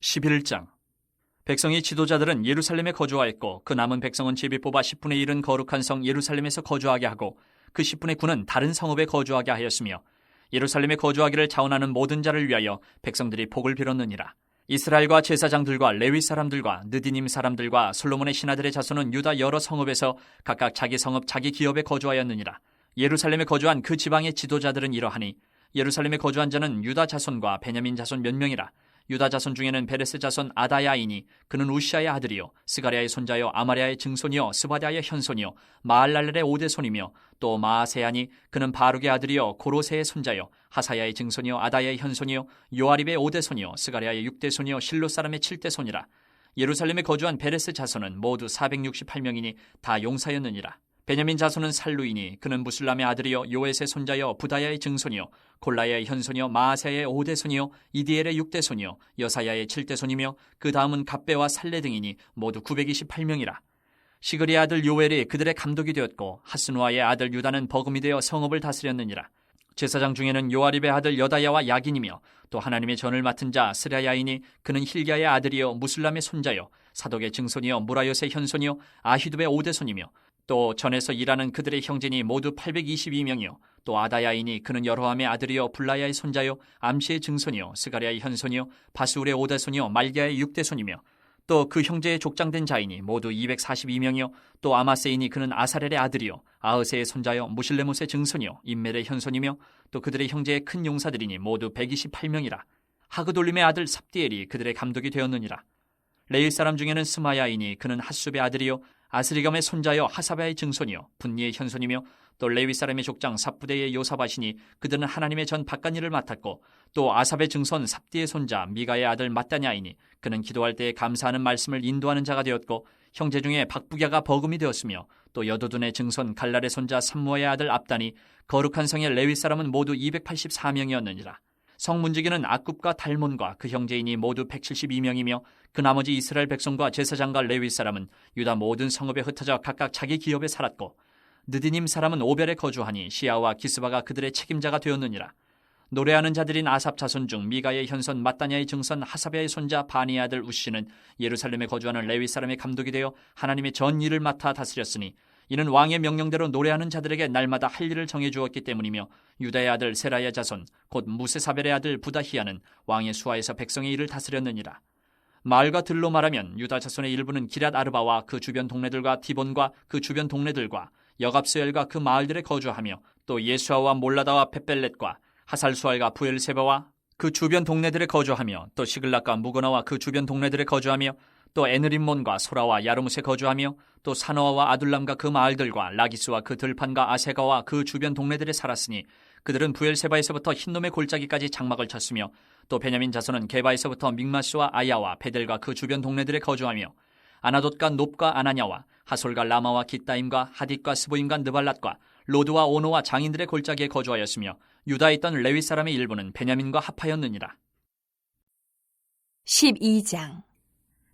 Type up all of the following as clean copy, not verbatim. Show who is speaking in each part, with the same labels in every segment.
Speaker 1: 11장. 백성의 지도자들은 예루살렘에 거주하였고 그 남은 백성은 제비 뽑아 10분의 1은 거룩한 성 예루살렘에서 거주하게 하고 그 10분의 9는 다른 성읍에 거주하게 하였으며 예루살렘에 거주하기를 자원하는 모든 자를 위하여 백성들이 복을 빌었느니라. 이스라엘과 제사장들과 레위 사람들과 느디님 사람들과 솔로몬의 신하들의 자손은 유다 여러 성읍에서 각각 자기 성읍 자기 기업에 거주하였느니라. 예루살렘에 거주한 그 지방의 지도자들은 이러하니 예루살렘에 거주한 자는 유다 자손과 베냐민 자손 몇 명이라. 유다 자손 중에는 베레스 자손 아다야이니 그는 우시아의 아들이요 스가랴의 손자요 아마랴의 증손이요 스바랴의 현손이요 마알랄렐의 오대손이며 또 마아세야니 그는 바룩의 아들이요 고로세의 손자요 하사야의 증손이요 아다야의 현손이요 요아립의 오대손이요 스가랴의 육대손이요 실로 사람의 칠대손이라. 예루살렘에 거주한 베레스 자손은 모두 468명이니 다 용사였느니라. 베냐민 자손은 살루이니 그는 무술람의 아들이요 요엣의 손자요 부다야의 증손이요 골라야의 현손이요 마아세야의 오대손이요 이디엘의 육대손이요 여사야의 칠대손이며 그 다음은 갑배와 살레 등이니 모두 928명이라. 시그리의 아들 요엘이 그들의 감독이 되었고 하스누아의 아들 유다는 버금이 되어 성읍을 다스렸느니라. 제사장 중에는 요아립의 아들 여다야와 야긴이며 또 하나님의 전을 맡은 자 스라야이니 그는 힐기야의 아들이요 무술람의 손자요 사독의 증손이요 무라요스의 현손이요 아히두의 오대손이며 또 전에서 일하는 그들의 형제니 모두 822명이요 또 아다야이니 그는 여로함의 아들이요 블라야의 손자요 암시의 증손이요 스가랴의 현손이요 바스울의 오대손이요 말기야의 육대손이며 또 그 형제의 족장된 자이니 모두 242명이요 또 아마세이니 그는 아사렐의 아들이요 아흐세의 손자요 무실레못의 증손이요 임멜의 현손이며 또 그들의 형제의 큰 용사들이니 모두 128명이라. 하그돌림의 아들 삽디엘이 그들의 감독이 되었느니라. 레일 사람 중에는 스마야이니 그는 핫숲의 아들이요 아스리감의 손자여 하사바의 증손이요 분니의 현손이며 또 레위 사람의 족장 삽부대의 요사바시니 그들은 하나님의 전 바깥일을 맡았고 또 아삽의 증손 삽디의 손자 미가의 아들 mat다냐이니 그는 기도할 때에 감사하는 말씀을 인도하는 자가 되었고 형제 중에 박부갸가 버금이 되었으며 또 여도둔의 증손 갈랄의 손자 삼무아의 아들 압단이 거룩한 성의 레위 사람은 모두 284명이었느니라. 성문지기는 아굽과 달몬과 그 형제인이 모두 172명이며 그 나머지 이스라엘 백성과 제사장과 레위 사람은 유다 모든 성읍에 흩어져 각각 자기 기업에 살았고 느디님 사람은 오벨에 거주하니 시아와 기스바가 그들의 책임자가 되었느니라. 노래하는 자들인 아삽 자손 중 미가의 현손 mat다냐의 증손 하사베의 손자 바니의 아들 우시는 예루살렘에 거주하는 레위 사람의 감독이 되어 하나님의 전 일을 맡아 다스렸으니 이는 왕의 명령대로 노래하는 자들에게 날마다 할 일을 정해주었기 때문이며 유다의 아들 세라야 자손 곧 무세사벨의 아들 부다히야는 왕의 수하에서 백성의 일을 다스렸느니라. 마을과 들로 말하면 유다 자손의 일부는 기럇 아르바와 그 주변 동네들과 디본과 그 주변 동네들과 여갑스엘과 그 마을들에 거주하며 또 예수아와 몰라다와 벳벨렛과 하살수알과 부엘세바와 그 주변 동네들에 거주하며 또 시글락과 무거나와 그 주변 동네들에 거주하며 또 에느림몬과 소라와 야르뭇에 거주하며 또 사노아와 아둘람과 그 마을들과 라기스와 그 들판과 아세가와 그 주변 동네들에 살았으니 그들은 부엘세바에서부터 흰놈의 골짜기까지 장막을 쳤으며 또 베냐민 자손은 게바에서부터 믹마스와 아야와 베델과 그 주변 동네들에 거주하며 아나돗과 놉과 아나냐와 하솔과 라마와 깃다임과 하딧과 스보임과 느발랏과 로드와 오노와 장인들의 골짜기에 거주하였으며 유다에 있던 레위 사람의 일부는 베냐민과 합하였느니라.
Speaker 2: 12장.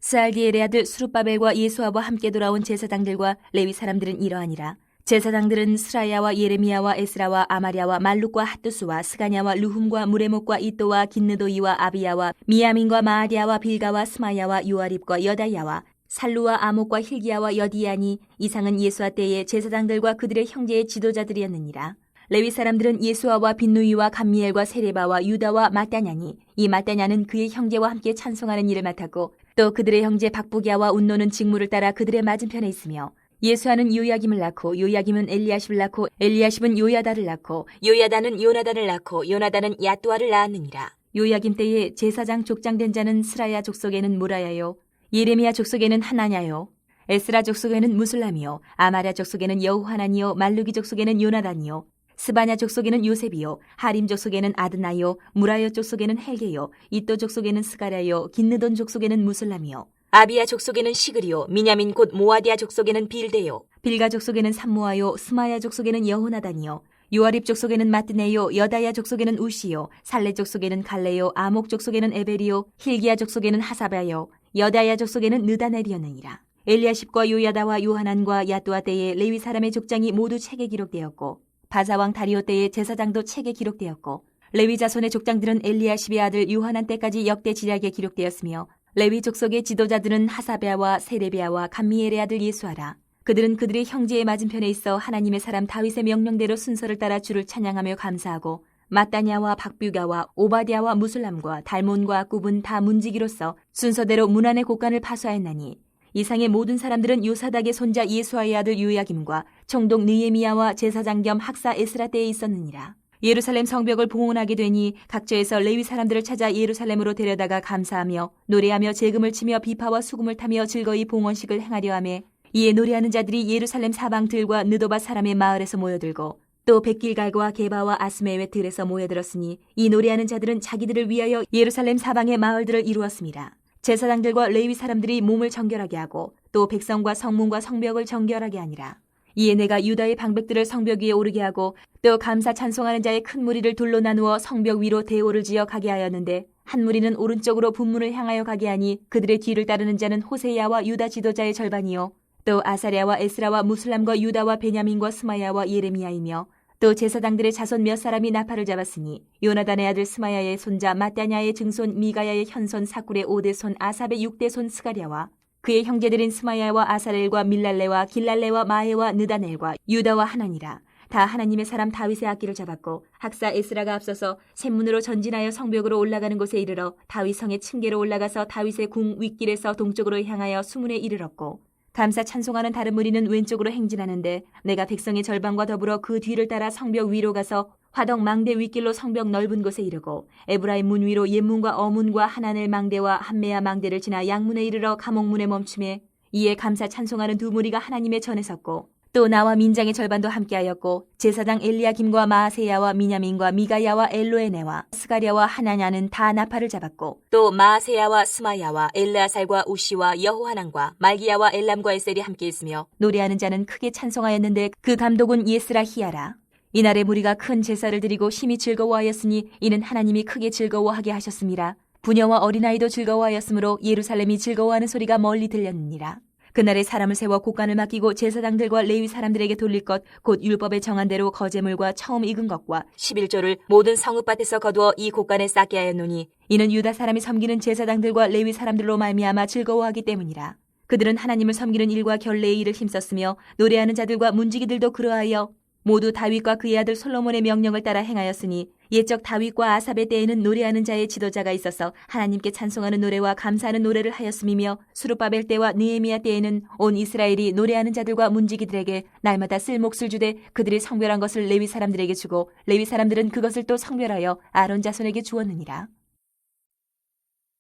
Speaker 2: 스알디엘의 아들 스룹바벨과 예수아와 함께 돌아온 제사장들과 레위 사람들은 이러하니라. 제사장들은 스라야와 예레미야와 에스라와 아마랴와 말룩과 핫두스와 스가냐와 르훔과 무레목과 이또와 긴느도이와 아비야와 미야민과 마아디아와 빌가와 스마야와 요아립과 여다야와 살루와 아목과 힐기야와 여디야니 이상은 예수아 때의 제사장들과 그들의 형제의 지도자들이었느니라. 레위 사람들은 예수아와 빈누이와 감미엘과 세레바와 유다와 mat다냐니 이 mat다냐는 그의 형제와 함께 찬송하는 일을 맡았고 또 그들의 형제 박부갸와 운노는 직무를 따라 그들의 맞은편에 있으며 예수아는 요야김을 낳고 요야김은 엘리야십을 낳고 엘리야십은 요야다를 낳고 요야다는 요나단을 낳고 요나단은 야뚜아를 낳았느니라. 요야김 때에 제사장 족장된 자는 스라야 족속에는 무라야요 예레미야 족속에는 하나냐요 에스라 족속에는 무술람이요 아마랴 족속에는 여호하나니요 말루기 족속에는 요나단이요 스바냐 족속에는 요셉이요 하림 족속에는 아드나요 무라요 족속에는 헬게요 이또 족속에는 스가랴요 긴느돈 족속에는 무술람이요 아비야 족속에는 시그리요 미냐민 곧 모아디아 족속에는 빌데요 빌가 족속에는 삼모아요 스마야 족속에는 여호나단이요 요아립 족속에는 마뜨네요 여다야 족속에는 우시요 살레 족속에는 갈레요 아목 족속에는 에벨이요 힐기야 족속에는 하사바요 여다야 족속에는 느다넬이었느니라. 엘리야십과 요야다와 요하난과 야뚜아 때에 레위 사람의 족장이 모두 책에 기록되었고 바사왕 다리오 때의 제사장도 책에 기록되었고 레위 자손의 족장들은 엘리야십의 아들 요하난 때까지 역대 지략에 기록되었으며 레위 족속의 지도자들은 하사베아와 세레비아와 감미엘의 아들 예수아라. 그들은 그들의 형제의 맞은편에 있어 하나님의 사람 다윗의 명령대로 순서를 따라 주를 찬양하며 감사하고 마따냐와 박뷰가와 오바댜와 무술람과 달몬과 굽은 다 문지기로서 순서대로 문안의 곳간을 파수하였나니 이상의 모든 사람들은 요사닥의 손자 예수아의 아들 요야김과 총독 느헤미야와 제사장 겸 학사 에스라 때에 있었느니라. 예루살렘 성벽을 봉헌하게 되니 각처에서 레위 사람들을 찾아 예루살렘으로 데려다가 감사하며 노래하며 재금을 치며 비파와 수금을 타며 즐거이 봉헌식을 행하려 하매 이에 노래하는 자들이 예루살렘 사방들과 느도바 사람의 마을에서 모여들고 또 백길갈과 게바와 아스메웻 들에서 모여들었으니 이 노래하는 자들은 자기들을 위하여 예루살렘 사방의 마을들을 이루었습니다. 제사장들과 레위 사람들이 몸을 정결하게 하고 또 백성과 성문과 성벽을 정결하게 하니라. 이에 내가 유다의 방백들을 성벽 위에 오르게 하고 또 감사 찬송하는 자의 큰 무리를 둘로 나누어 성벽 위로 대오를 지어 가게 하였는데 한 무리는 오른쪽으로 분문을 향하여 가게 하니 그들의 뒤를 따르는 자는 호세야와 유다 지도자의 절반이요 또 아사랴와 에스라와 무슬람과 유다와 베냐민과 스마야와 예레미야이며 또 제사장들의 자손 몇 사람이 나팔을 잡았으니 요나단의 아들 스마야의 손자 마따냐의 증손 미가야의 현손 사꿀의 5대손 아삽의 6대손 스가랴와 그의 형제들인 스마야와 아사렐과 밀랄레와 길랄레와 마에와 느다넬과 유다와 하나니라. 다 하나님의 사람 다윗의 악기를 잡았고 학사 에스라가 앞서서 샘문으로 전진하여 성벽으로 올라가는 곳에 이르러 다윗 성의 층계로 올라가서 다윗의 궁 윗길에서 동쪽으로 향하여 수문에 이르렀고 감사 찬송하는 다른 무리는 왼쪽으로 행진하는데 내가 백성의 절반과 더불어 그 뒤를 따라 성벽 위로 가서 화덕 망대 윗길로 성벽 넓은 곳에 이르고 에브라임 문 위로 옛문과 어문과 하나넬 망대와 한메아 망대를 지나 양문에 이르러 감옥문에 멈춤에 이에 감사 찬송하는 두 무리가 하나님의 전에 섰고 또 나와 민장의 절반도 함께하였고 제사장 엘리야김과 마아세야와 미냐민과 미가야와 엘로에네와 스가랴와 하나냐는 다 나팔을 잡았고 또 마아세야와 스마야와 엘르아살과 우시와 여호하난과 말기야와 엘람과 에셀이 함께 있으며 노래하는 자는 크게 찬송하였는데 그 감독은 예스라히야라. 이날의 무리가 큰 제사를 드리고 심히 즐거워하였으니 이는 하나님이 크게 즐거워하게 하셨습니다. 부녀와 어린아이도 즐거워하였으므로 예루살렘이 즐거워하는 소리가 멀리 들렸느니라. 그날에 사람을 세워 곳간을 맡기고 제사장들과 레위 사람들에게 돌릴 것 곧 율법에 정한 대로 거제물과 처음 익은 것과 11조를 모든 성읍밭에서 거두어 이 곳간에 쌓게 하였노니 이는 유다 사람이 섬기는 제사장들과 레위 사람들로 말미암아 즐거워하기 때문이라. 그들은 하나님을 섬기는 일과 결례의 일을 힘썼으며 노래하는 자들과 문지기들도 그러하여 모두 다윗과 그의 아들 솔로몬의 명령을 따라 행하였으니 옛적 다윗과 아삽의 때에는 노래하는 자의 지도자가 있어서 하나님께 찬송하는 노래와 감사하는 노래를 하였음이며 수룹바벨 때와 느헤미야 때에는 온 이스라엘이 노래하는 자들과 문지기들에게 날마다 쓸 몫을 주되 그들이 성별한 것을 레위 사람들에게 주고 레위 사람들은 그것을 또 성별하여 아론 자손에게 주었느니라.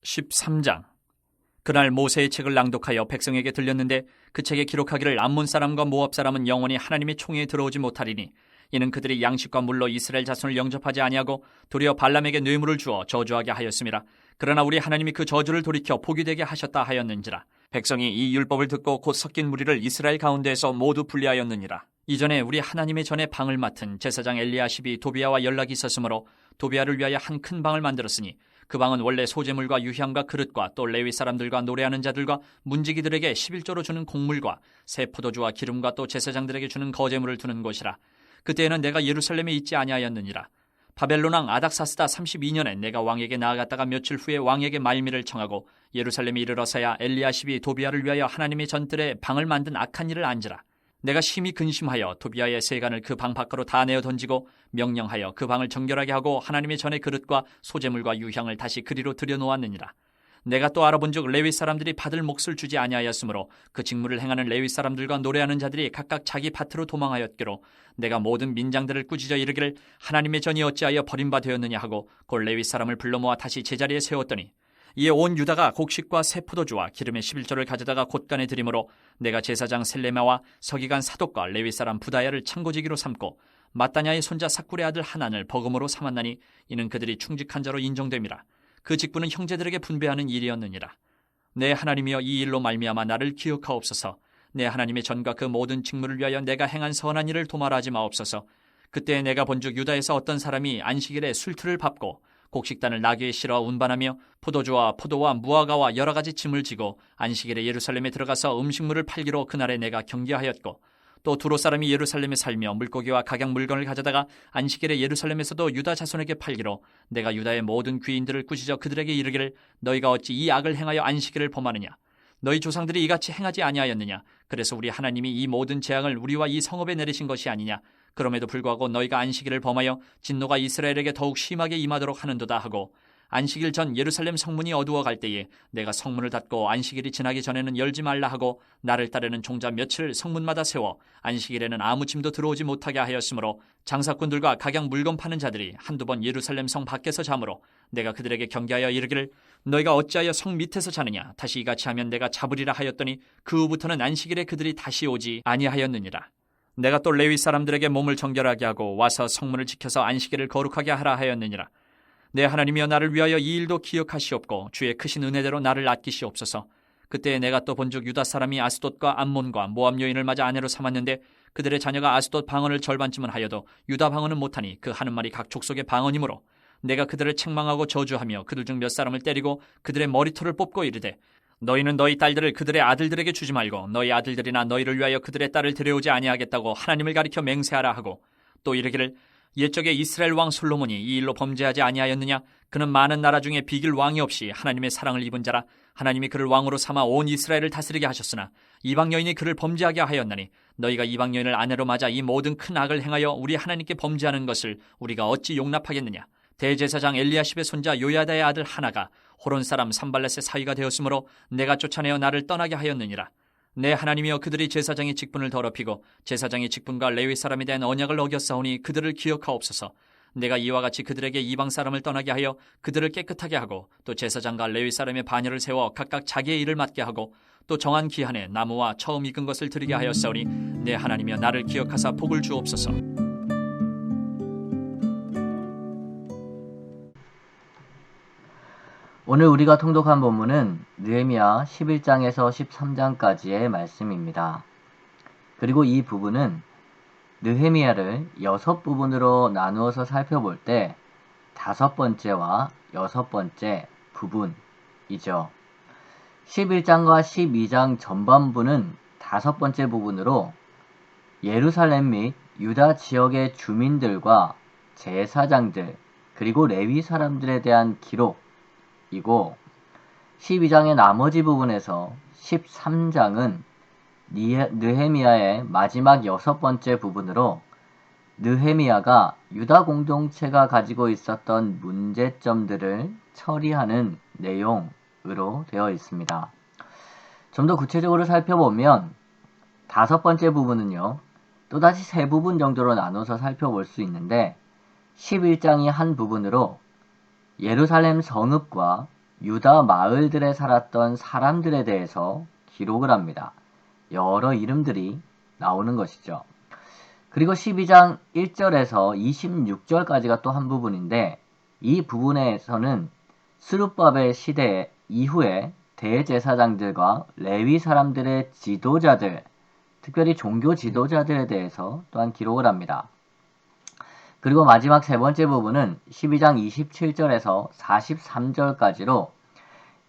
Speaker 1: 13장. 그날 모세의 책을 낭독하여 백성에게 들렸는데 그 책에 기록하기를 암몬 사람과 모압 사람은 영원히 하나님의 총회에 들어오지 못하리니 이는 그들이 양식과 물로 이스라엘 자손을 영접하지 아니하고 도리어 발람에게 뇌물을 주어 저주하게 하였음이라. 그러나 우리 하나님이 그 저주를 돌이켜 복이 되게 하셨다 하였는지라. 백성이 이 율법을 듣고 곧 섞인 무리를 이스라엘 가운데에서 모두 분리하였느니라. 이전에 우리 하나님의 전에 방을 맡은 제사장 엘리야십이 도비야와 연락이 있었으므로 도비야를 위하여 한 큰 방을 만들었으니 그 방은 원래 소재물과 유향과 그릇과 또 레위 사람들과 노래하는 자들과 문지기들에게 11조로 주는 곡물과 새 포도주와 기름과 또 제사장들에게 주는 거제물을 두는 곳이라. 그때에는 내가 예루살렘에 있지 아니하였느니라. 바벨론 왕 아닥사스다 32년에 내가 왕에게 나아갔다가 며칠 후에 왕에게 말미를 청하고 예루살렘에 이르러서야 엘리야십이 도비야를 위하여 하나님의 전뜰에 방을 만든 악한 일을 안지라. 내가 심히 근심하여 도비야의 세간을 그 방 밖으로 다 내어 던지고 명령하여 그 방을 정결하게 하고 하나님의 전의 그릇과 소재물과 유향을 다시 그리로 들여놓았느니라. 내가 또 알아본즉 레위 사람들이 받을 몫을 주지 아니하였으므로 그 직무를 행하는 레위 사람들과 노래하는 자들이 각각 자기 밭으로 도망하였기로 내가 모든 민장들을 꾸짖어 이르기를 하나님의 전이 어찌하여 버림바 되었느냐 하고 곧 레위 사람을 불러 모아 다시 제자리에 세웠더니 이에 온 유다가 곡식과 새 포도주와 기름의 11조를 가져다가 곳간에 드림으로 내가 제사장 셀레마와 서기관 사독과 레위 사람 부다야를 창고지기로 삼고 마따냐의 손자 삭굴의 아들 하난을 버금으로 삼았나니 이는 그들이 충직한 자로 인정됨이라. 그 직분은 형제들에게 분배하는 일이었느니라. 내 하나님이여 이 일로 말미암아 나를 기억하옵소서. 내 하나님의 전과 그 모든 직무를 위하여 내가 행한 선한 일을 도말하지 마옵소서. 그때 내가 본즉 유다에서 어떤 사람이 안식일에 술틀을 밟고 곡식단을 나귀에 실어 운반하며 포도주와 포도와 무화과와 여러 가지 짐을 지고 안식일에 예루살렘에 들어가서 음식물을 팔기로 그날에 내가 경계하였고 또 두로 사람이 예루살렘에 살며 물고기와 각양 물건을 가져다가 안식일에 예루살렘에서도 유다 자손에게 팔기로 내가 유다의 모든 귀인들을 꾸짖어 그들에게 이르기를 너희가 어찌 이 악을 행하여 안식일을 범하느냐 너희 조상들이 이같이 행하지 아니하였느냐 그래서 우리 하나님이 이 모든 재앙을 우리와 이 성읍에 내리신 것이 아니냐 그럼에도 불구하고 너희가 안식일을 범하여 진노가 이스라엘에게 더욱 심하게 임하도록 하는도다 하고 안식일 전 예루살렘 성문이 어두워 갈 때에 내가 성문을 닫고 안식일이 지나기 전에는 열지 말라 하고 나를 따르는 종자 며칠 성문마다 세워 안식일에는 아무 짐도 들어오지 못하게 하였으므로 장사꾼들과 각양 물건 파는 자들이 한두 번 예루살렘 성 밖에서 자므로 내가 그들에게 경계하여 이르기를 너희가 어찌하여 성 밑에서 자느냐 다시 이같이 하면 내가 잡으리라 하였더니 그 후부터는 안식일에 그들이 다시 오지 아니하였느니라. 내가 또 레위 사람들에게 몸을 정결하게 하고 와서 성문을 지켜서 안식일을 거룩하게 하라 하였느니라. 내 하나님이여 나를 위하여 이 일도 기억하시옵고 주의 크신 은혜대로 나를 아끼시옵소서. 그때 내가 또 본즉 유다 사람이 아스돗과 암몬과 모압 여인을 맞아 아내로 삼았는데 그들의 자녀가 아스돗 방언을 절반쯤은 하여도 유다 방언은 못하니 그 하는 말이 각 족속의 방언이므로 내가 그들을 책망하고 저주하며 그들 중 몇 사람을 때리고 그들의 머리털을 뽑고 이르되 너희는 너희 딸들을 그들의 아들들에게 주지 말고 너희 아들들이나 너희를 위하여 그들의 딸을 데려오지 아니하겠다고 하나님을 가리켜 맹세하라 하고 또 이르기를 옛적에 이스라엘 왕 솔로몬이 이 일로 범죄하지 아니하였느냐 그는 많은 나라 중에 비길 왕이 없이 하나님의 사랑을 입은 자라 하나님이 그를 왕으로 삼아 온 이스라엘을 다스리게 하셨으나 이방 여인이 그를 범죄하게 하였나니 너희가 이방 여인을 아내로 맞아 이 모든 큰 악을 행하여 우리 하나님께 범죄하는 것을 우리가 어찌 용납하겠느냐 대제사장 엘리야십의 손자 요야다의 아들 하나가 호론 사람 산발렛의 사위가 되었으므로 내가 쫓아내어 나를 떠나게 하였느니라. 내 하나님이여 그들이 제사장의 직분을 더럽히고 제사장의 직분과 레위 사람에 대한 언약을 어겼사오니 그들을 기억하옵소서. 내가 이와 같이 그들에게 이방 사람을 떠나게 하여 그들을 깨끗하게 하고 또 제사장과 레위 사람의 반열을 세워 각각 자기의 일을 맡게 하고 또 정한 기한에 나무와 처음 익은 것을 드리게 하였사오니 내 하나님이여 나를 기억하사 복을 주옵소서.
Speaker 3: 오늘 우리가 통독한 본문은 느헤미야 11장에서 13장까지의 말씀입니다. 그리고 이 부분은 느헤미야를 6부분으로 나누어서 살펴볼 때 5번째와 6번째 부분이죠. 11장과 12장 전반부는 5번째 부분으로 예루살렘 및 유다 지역의 주민들과 제사장들 그리고 레위 사람들에 대한 기록이고 12장의 나머지 부분에서 13장은 느헤미야의 마지막 6번째 부분으로 느헤미야가 유다 공동체가 가지고 있었던 문제점들을 처리하는 내용으로 되어 있습니다. 좀 더 구체적으로 살펴보면 5번째 부분은요, 또다시 3부분 정도로 나눠서 살펴볼 수 있는데 11장이 한 부분으로 예루살렘 성읍과 유다 마을들에 살았던 사람들에 대해서 기록을 합니다. 여러 이름들이 나오는 것이죠. 그리고 12장 1절에서 26절까지가 또 한 부분인데 이 부분에서는 스룹바벨 시대 이후에 대제사장들과 레위 사람들의 지도자들, 특별히 종교 지도자들에 대해서 또한 기록을 합니다. 그리고 마지막 3번째 부분은 12장 27절에서 43절까지로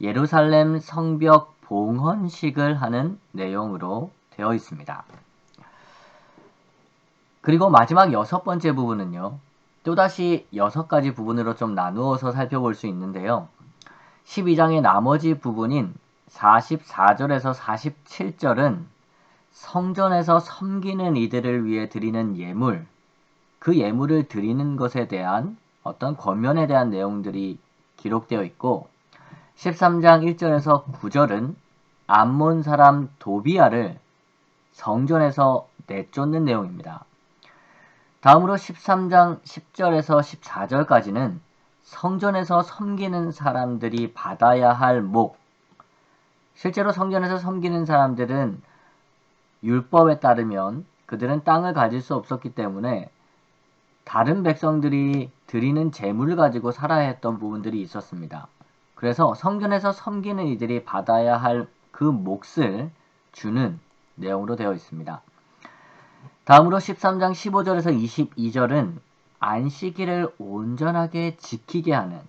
Speaker 3: 예루살렘 성벽 봉헌식을 하는 내용으로 되어 있습니다. 그리고 마지막 6번째 부분은요, 또다시 6가지 부분으로 좀 나누어서 살펴볼 수 있는데요. 12장의 나머지 부분인 44절에서 47절은 성전에서 섬기는 이들을 위해 드리는 예물, 그 예물을 드리는 것에 대한 어떤 권면에 대한 내용들이 기록되어 있고 13장 1절에서 9절은 암몬 사람 도비아를 성전에서 내쫓는 내용입니다. 다음으로 13장 10절에서 14절까지는 성전에서 섬기는 사람들이 받아야 할 목, 실제로 성전에서 섬기는 사람들은 율법에 따르면 그들은 땅을 가질 수 없었기 때문에 다른 백성들이 드리는 재물을 가지고 살아야 했던 부분들이 있었습니다. 그래서 성전에서 섬기는 이들이 받아야 할 그 몫을 주는 내용으로 되어 있습니다. 다음으로 13장 15절에서 22절은 안식일을 온전하게 지키게 하는,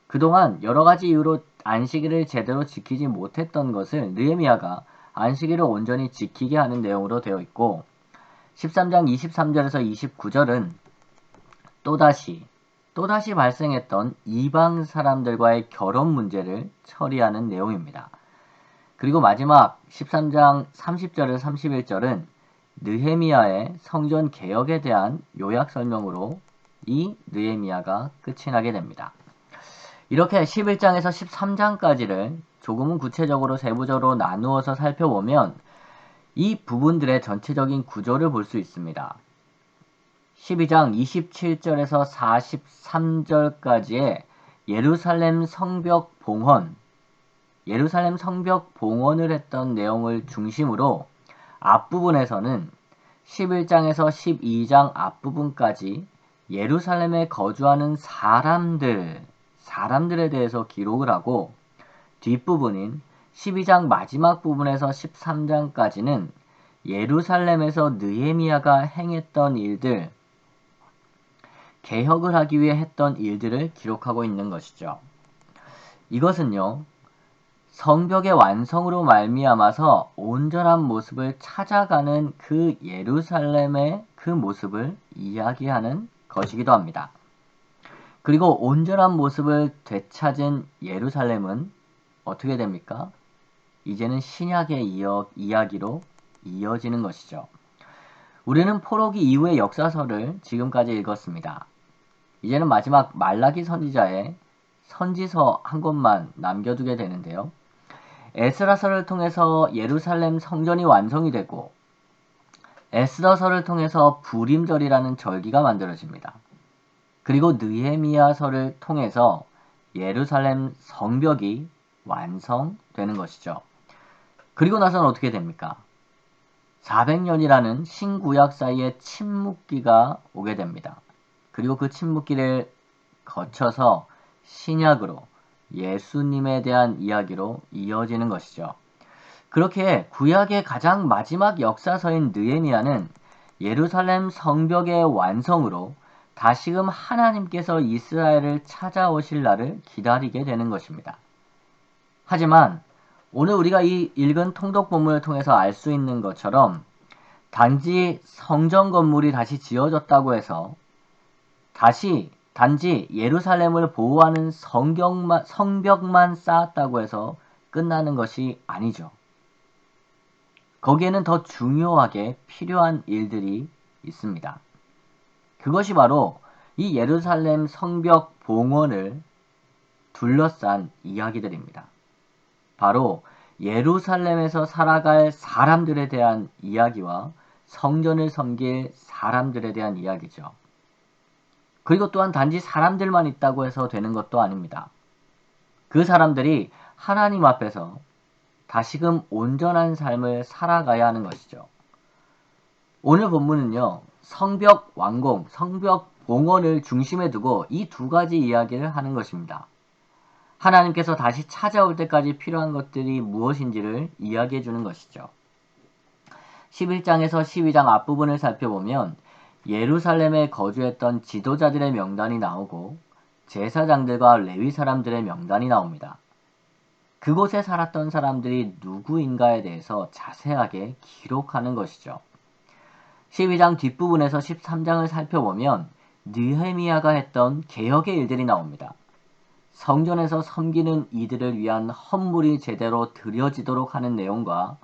Speaker 3: 그동안 여러 가지 이유로 안식일을 제대로 지키지 못했던 것을 느헤미야가 안식일을 온전히 지키게 하는 내용으로 되어 있고 13장 23절에서 29절은 또다시 발생했던 이방 사람들과의 결혼 문제를 처리하는 내용입니다. 그리고 마지막 13장 30절에서 31절은 느헤미야의 성전 개혁에 대한 요약 설명으로 이 느헤미야가 끝이 나게 됩니다. 이렇게 11장에서 13장까지를 조금은 구체적으로 세부적으로 나누어서 살펴보면 이 부분들의 전체적인 구조를 볼 수 있습니다. 12장 27절에서 43절까지의 예루살렘 성벽 봉헌을 했던 내용을 중심으로 앞부분에서는 11장에서 12장 앞부분까지 예루살렘에 거주하는 사람들에 대해서 기록을 하고 뒷부분인 12장 마지막 부분에서 13장까지는 예루살렘에서 느헤미야가 행했던 일들, 개혁을 하기 위해 했던 일들을 기록하고 있는 것이죠. 이것은요, 성벽의 완성으로 말미암아서 온전한 모습을 찾아가는 그 예루살렘의 그 모습을 이야기하는 것이기도 합니다. 그리고 온전한 모습을 되찾은 예루살렘은 어떻게 됩니까? 이제는 신약의 이야기로 이어지는 것이죠. 우리는 포로기 이후의 역사서를 지금까지 읽었습니다. 이제는 마지막 말라기 선지자의 선지서 한 권만 남겨두게 되는데요. 에스라서를 통해서 예루살렘 성전이 완성이 되고 에스더서를 통해서 부림절이라는 절기가 만들어집니다. 그리고 느헤미야서를 통해서 예루살렘 성벽이 완성되는 것이죠. 그리고 나서는 어떻게 됩니까? 400년이라는 신구약 사이에 침묵기가 오게 됩니다. 그리고 그 침묵기를 거쳐서 신약으로 예수님에 대한 이야기로 이어지는 것이죠. 그렇게 구약의 가장 마지막 역사서인 느헤미야는 예루살렘 성벽의 완성으로 다시금 하나님께서 이스라엘을 찾아오실 날을 기다리게 되는 것입니다. 하지만 오늘 우리가 이 읽은 통독 본문을 통해서 알 수 있는 것처럼 단지 성전 건물이 다시 지어졌다고 해서 단지 예루살렘을 보호하는 성벽만 쌓았다고 해서 끝나는 것이 아니죠. 거기에는 더 중요하게 필요한 일들이 있습니다. 그것이 바로 이 예루살렘 성벽 봉헌을 둘러싼 이야기들입니다. 바로 예루살렘에서 살아갈 사람들에 대한 이야기와 성전을 섬길 사람들에 대한 이야기죠. 그리고 또한 단지 사람들만 있다고 해서 되는 것도 아닙니다. 그 사람들이 하나님 앞에서 다시금 온전한 삶을 살아가야 하는 것이죠. 오늘 본문은요, 성벽 완공, 성벽 봉헌을 중심에 두고 이 두 가지 이야기를 하는 것입니다. 하나님께서 다시 찾아올 때까지 필요한 것들이 무엇인지를 이야기해 주는 것이죠. 11장에서 12장 앞부분을 살펴보면 예루살렘에 거주했던 지도자들의 명단이 나오고 제사장들과 레위 사람들의 명단이 나옵니다. 그곳에 살았던 사람들이 누구인가에 대해서 자세하게 기록하는 것이죠. 12장 뒷부분에서 13장을 살펴보면 느헤미야가 했던 개혁의 일들이 나옵니다. 성전에서 섬기는 이들을 위한 헌물이 제대로 드려지도록 하는 내용과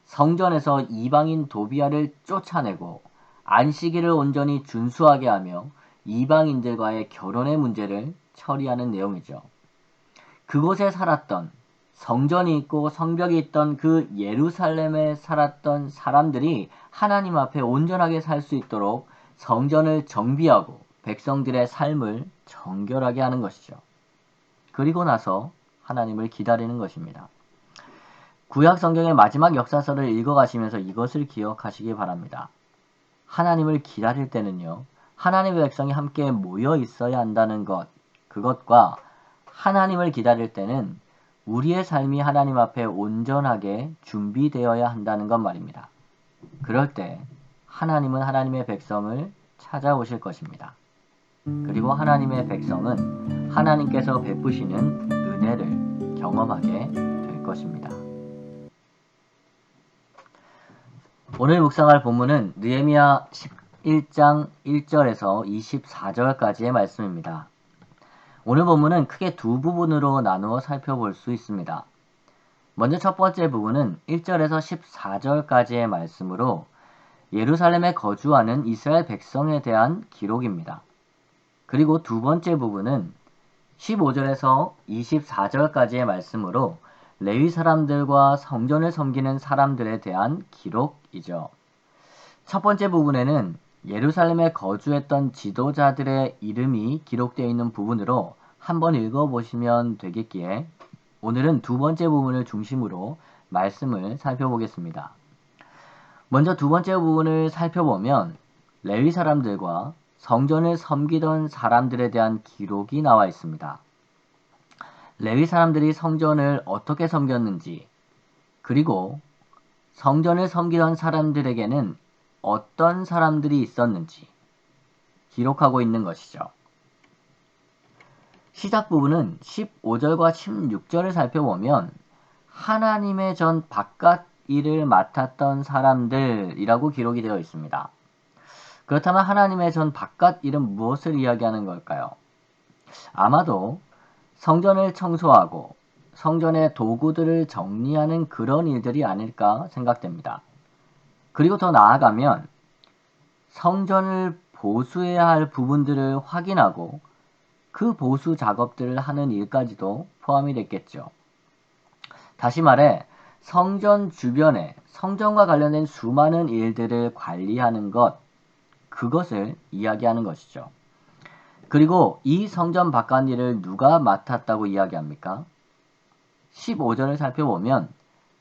Speaker 3: 성전에서 이방인 도비아를 쫓아내고 안식일을 온전히 준수하게 하며 이방인들과의 결혼의 문제를 처리하는 내용이죠. 그곳에 살았던 성전이 있고 성벽이 있던 그 예루살렘에 살았던 사람들이 하나님 앞에 온전하게 살 수 있도록 성전을 정비하고 백성들의 삶을 정결하게 하는 것이죠. 그리고 나서 하나님을 기다리는 것입니다. 구약 성경의 마지막 역사서를 읽어가시면서 이것을 기억하시기 바랍니다. 하나님을 기다릴 때는요, 하나님의 백성이 함께 모여 있어야 한다는 것, 그것과 하나님을 기다릴 때는 우리의 삶이 하나님 앞에 온전하게 준비되어야 한다는 것 말입니다. 그럴 때 하나님은 하나님의 백성을 찾아오실 것입니다. 그리고 하나님의 백성은 하나님께서 베푸시는 은혜를 경험하게 될 것입니다. 오늘 묵상할 본문은 느헤미야 11장 1절에서 24절까지의 말씀입니다. 오늘 본문은 크게 두 부분으로 나누어 살펴볼 수 있습니다. 먼저 첫 번째 부분은 1절에서 14절까지의 말씀으로 예루살렘에 거주하는 이스라엘 백성에 대한 기록입니다. 그리고 두 번째 부분은 15절에서 24절까지의 말씀으로 레위 사람들과 성전을 섬기는 사람들에 대한 기록이죠. 첫 번째 부분에는 예루살렘에 거주했던 지도자들의 이름이 기록되어 있는 부분으로 한번 읽어보시면 되겠기에 오늘은 두 번째 부분을 중심으로 말씀을 살펴보겠습니다. 먼저 두 번째 부분을 살펴보면 레위 사람들과 성전을 섬기던 사람들에 대한 기록이 나와 있습니다. 레위 사람들이 성전을 어떻게 섬겼는지, 그리고 성전을 섬기던 사람들에게는 어떤 사람들이 있었는지 기록하고 있는 것이죠. 시작 부분은 15절과 16절을 살펴보면 하나님의 전 바깥 일을 맡았던 사람들이라고 기록이 되어 있습니다. 그렇다면 하나님의 전 바깥 일은 무엇을 이야기하는 걸까요? 아마도 성전을 청소하고 성전의 도구들을 정리하는 그런 일들이 아닐까 생각됩니다. 그리고 더 나아가면 성전을 보수해야 할 부분들을 확인하고 그 보수 작업들을 하는 일까지도 포함이 됐겠죠. 다시 말해 성전 주변에 성전과 관련된 수많은 일들을 관리하는 것, 그것을 이야기하는 것이죠. 그리고 이 성전 바깥 일을 누가 맡았다고 이야기합니까? 15절을 살펴보면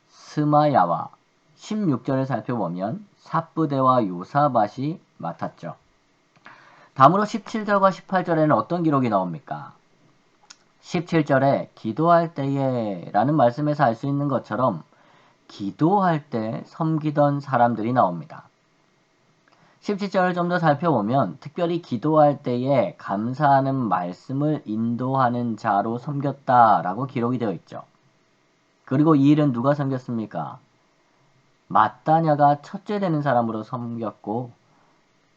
Speaker 3: 스마야와 16절을 살펴보면 삽부대와 요사밭이 맡았죠. 다음으로 17절과 18절에는 어떤 기록이 나옵니까? 17절에 기도할 때에 라는 말씀에서 알 수 있는 것처럼 기도할 때 섬기던 사람들이 나옵니다. 17절을 좀 더 살펴보면 특별히 기도할 때에 감사하는 말씀을 인도하는 자로 섬겼다라고 기록이 되어 있죠. 그리고 이 일은 누가 섬겼습니까? 마따냐가 첫째 되는 사람으로 섬겼고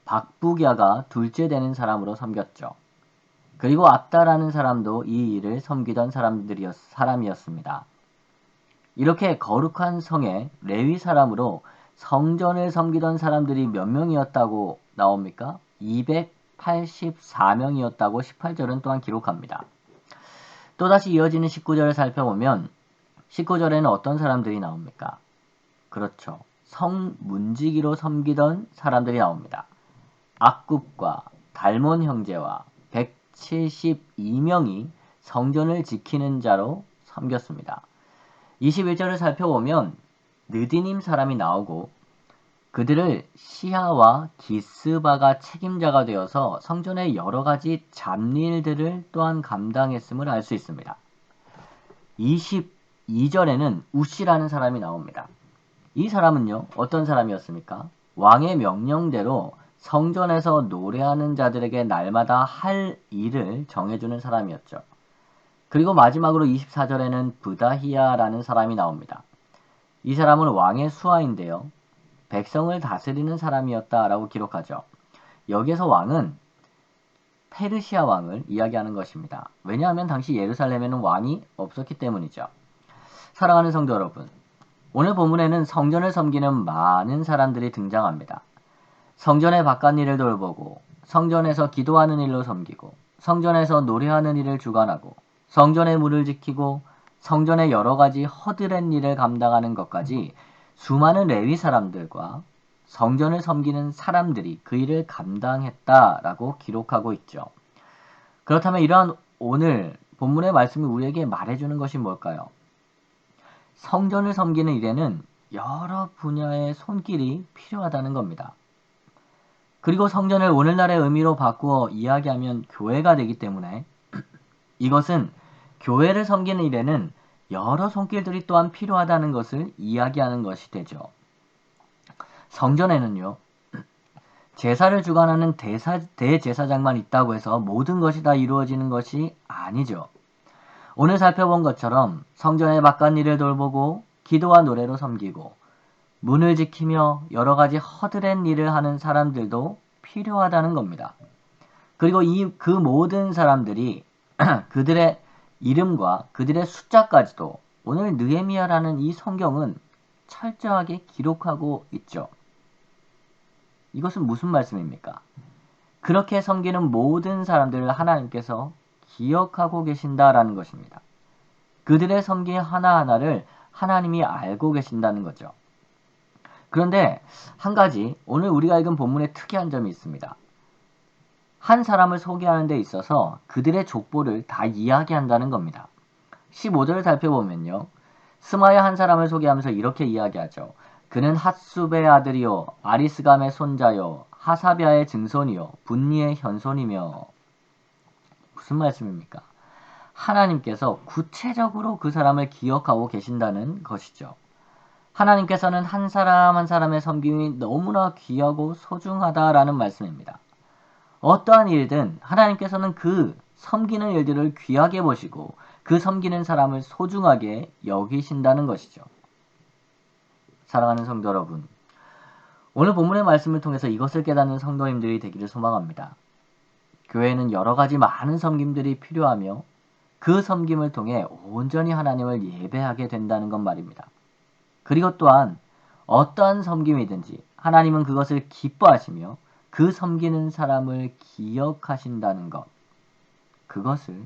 Speaker 3: 박부갸가 둘째 되는 사람으로 섬겼죠. 그리고 압다라는 사람도 이 일을 섬기던 사람이었습니다. 이렇게 거룩한 성에 레위 사람으로 성전을 섬기던 사람들이 몇 명이었다고 나옵니까? 284명이었다고 18절은 또한 기록합니다. 또다시 이어지는 19절을 살펴보면 19절에는 어떤 사람들이 나옵니까? 그렇죠. 성문지기로 섬기던 사람들이 나옵니다. 악굽과 달몬 형제와 172명이 성전을 지키는 자로 섬겼습니다. 21절을 살펴보면 느디님 사람이 나오고 그들을 시하와 기스바가 책임자가 되어서 성전의 여러 가지 잡일들을 또한 감당했음을 알 수 있습니다. 22절에는 우시라는 사람이 나옵니다. 이 사람은요, 어떤 사람이었습니까? 왕의 명령대로 성전에서 노래하는 자들에게 날마다 할 일을 정해주는 사람이었죠. 그리고 마지막으로 24절에는 부다히야라는 사람이 나옵니다. 이 사람은 왕의 수하인데요. 백성을 다스리는 사람이었다라고 기록하죠. 여기에서 왕은 페르시아 왕을 이야기하는 것입니다. 왜냐하면 당시 예루살렘에는 왕이 없었기 때문이죠. 사랑하는 성도 여러분, 오늘 본문에는 성전을 섬기는 많은 사람들이 등장합니다. 성전의 바깥 일을 돌보고 성전에서 기도하는 일로 섬기고 성전에서 노래하는 일을 주관하고 성전의 문을 지키고 성전의 여러 가지 허드렛 일을 감당하는 것까지 수많은 레위 사람들과 성전을 섬기는 사람들이 그 일을 감당했다라고 기록하고 있죠. 그렇다면 이러한 오늘 본문의 말씀이 우리에게 말해주는 것이 뭘까요? 성전을 섬기는 일에는 여러 분야의 손길이 필요하다는 겁니다. 그리고 성전을 오늘날의 의미로 바꾸어 이야기하면 교회가 되기 때문에 이것은 교회를 섬기는 일에는 여러 손길들이 또한 필요하다는 것을 이야기하는 것이 되죠. 성전에는요, 제사를 주관하는 대제사장만 있다고 해서 모든 것이 다 이루어지는 것이 아니죠. 오늘 살펴본 것처럼 성전의 바깥 일을 돌보고 기도와 노래로 섬기고 문을 지키며 여러 가지 허드렛 일을 하는 사람들도 필요하다는 겁니다. 그리고 그 모든 사람들이 그들의 이름과 그들의 숫자까지도 오늘 느헤미야라는 이 성경은 철저하게 기록하고 있죠. 이것은 무슨 말씀입니까? 그렇게 섬기는 모든 사람들을 하나님께서 기억하고 계신다라는 것입니다. 그들의 섬김 하나하나를 하나님이 알고 계신다는 거죠. 그런데 한 가지 오늘 우리가 읽은 본문에 특이한 점이 있습니다. 한 사람을 소개하는 데 있어서 그들의 족보를 다 이야기한다는 겁니다. 15절을 살펴보면요. 스마야 한 사람을 소개하면서 이렇게 이야기하죠. 그는 핫수베의 아들이요 아리스감의 손자요 하사비아의 증손이요 분니의 현손이며. 무슨 말씀입니까? 하나님께서 구체적으로 그 사람을 기억하고 계신다는 것이죠. 하나님께서는 한 사람 한 사람의 섬김이 너무나 귀하고 소중하다라는 말씀입니다. 어떠한 일든 하나님께서는 그 섬기는 일들을 귀하게 보시고 그 섬기는 사람을 소중하게 여기신다는 것이죠. 사랑하는 성도 여러분, 오늘 본문의 말씀을 통해서 이것을 깨닫는 성도님들이 되기를 소망합니다. 교회에는 여러 가지 많은 섬김들이 필요하며 그 섬김을 통해 온전히 하나님을 예배하게 된다는 것 말입니다. 그리고 또한 어떠한 섬김이든지 하나님은 그것을 기뻐하시며 그 섬기는 사람을 기억하신다는 것, 그것을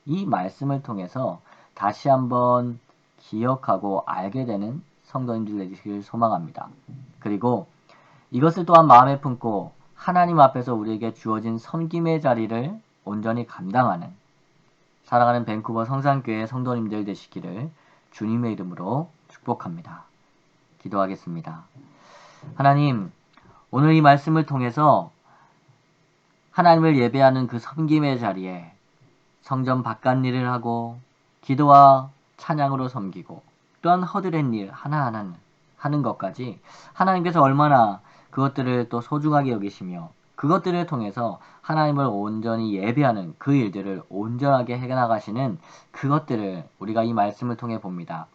Speaker 3: 이 말씀을 통해서 다시 한번 기억하고 알게 되는 성도님들 되시길 소망합니다. 그리고 이것을 또한 마음에 품고 하나님 앞에서 우리에게 주어진 섬김의 자리를 온전히 감당하는 사랑하는 밴쿠버 성산교회 성도님들 되시기를 주님의 이름으로 축복합니다. 기도하겠습니다. 하나님, 오늘 이 말씀을 통해서 하나님을 예배하는 그 섬김의 자리에 성전 바깥 일을 하고 기도와 찬양으로 섬기고 또한 허드렛 일 하나하나 하는 것까지 하나님께서 얼마나 그것들을 또 소중하게 여기시며 그것들을 통해서 하나님을 온전히 예배하는 그 일들을 온전하게 해나가시는 그것들을 우리가 이 말씀을 통해 봅니다.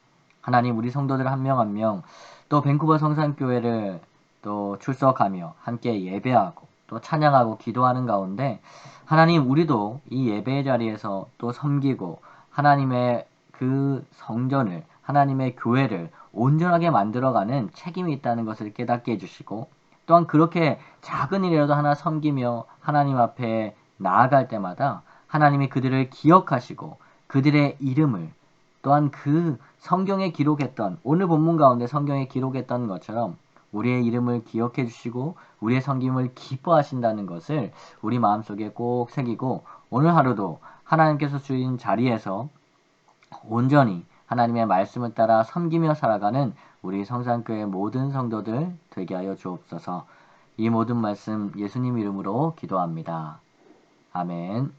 Speaker 3: 하나님, 우리 성도들 한 명 한 명 또 밴쿠버 성산교회를 또 출석하며 함께 예배하고 또 찬양하고 기도하는 가운데 하나님, 우리도 이 예배의 자리에서 또 섬기고 하나님의 그 성전을 하나님의 교회를 온전하게 만들어가는 책임이 있다는 것을 깨닫게 해주시고 또한 그렇게 작은 일이라도 하나 섬기며 하나님 앞에 나아갈 때마다 하나님이 그들을 기억하시고 그들의 이름을 또한 그 성경에 기록했던 오늘 본문 가운데 성경에 기록했던 것처럼 우리의 이름을 기억해 주시고 우리의 섬김을 기뻐하신다는 것을 우리 마음속에 꼭 새기고 오늘 하루도 하나님께서 주신 자리에서 온전히 하나님의 말씀을 따라 섬기며 살아가는 우리 성산교회 모든 성도들 되게 하여 주옵소서. 이 모든 말씀 예수님 이름으로 기도합니다. 아멘.